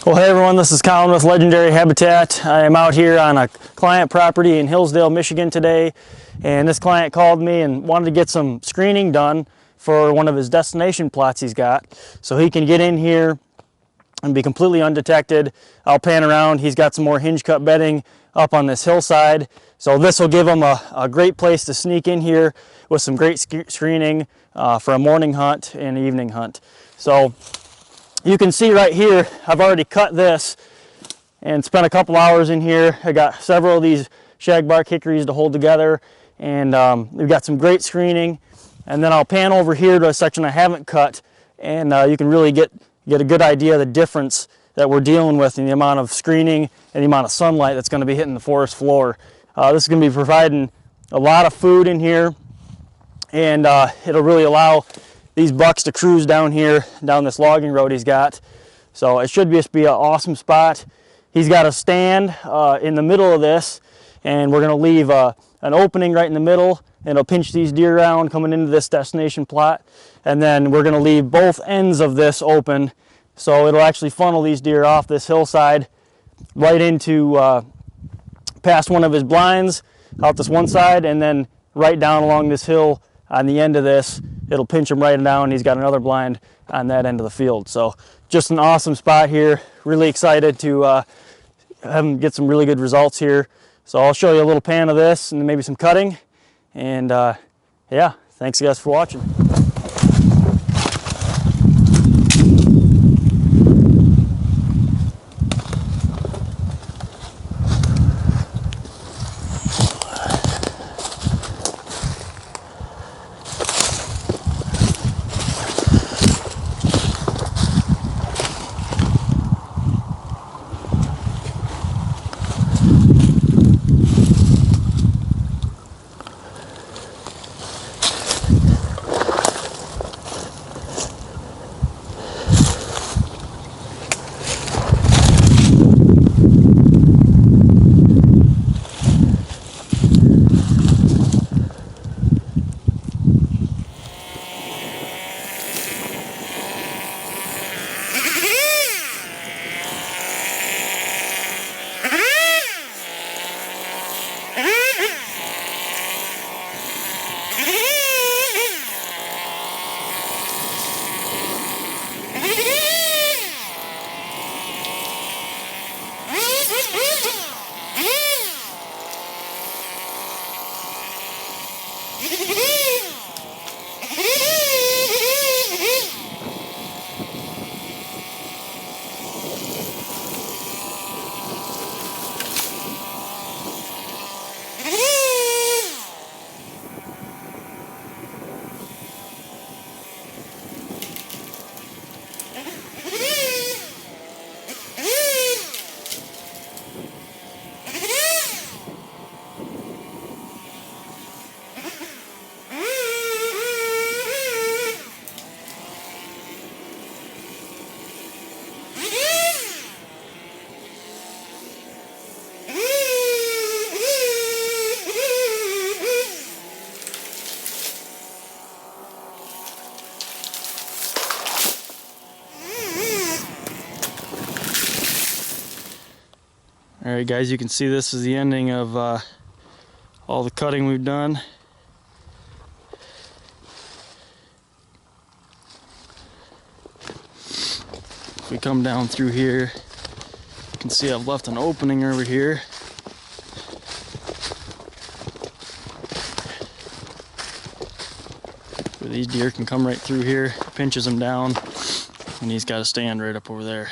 Well, hey everyone, this is Colin with Legendary Habitat. I am out here on a client property in Hillsdale, Michigan today, and this client called me and wanted to get some screening done for one of his destination plots he's got, so he can get in here and be completely undetected. I'll pan around. He's got some more hinge cut bedding up on this hillside, so this will give him a great place to sneak in here with some great screening for a morning hunt and evening hunt. So you can see right here, I've already cut this and spent a couple hours in here. I got several of these shagbark hickories to hold together, and we've got some great screening. And then I'll pan over here to a section I haven't cut, and you can really get a good idea of the difference that we're dealing with in the amount of screening and the amount of sunlight that's going to be hitting the forest floor. This is going to be providing a lot of food in here, and it'll really allow these bucks to cruise down here, down this logging road he's got. So it should just be an awesome spot. He's got a stand in the middle of this, and we're gonna leave an opening right in the middle, and it'll pinch these deer around coming into this destination plot. And then we're gonna leave both ends of this open, so it'll actually funnel these deer off this hillside right into past one of his blinds out this one side, and then right down along this hill on the end of this. It'll pinch him right down. He's got another blind on that end of the field. So just an awesome spot here. Really excited to have him get some really good results here. So I'll show you a little pan of this and maybe some cutting. And yeah, thanks guys for watching. All right guys, you can see this is the ending of all the cutting we've done. If we come down through here, you can see I've left an opening over here. Where these deer can come right through here, pinches them down, and he's got a stand right up over there.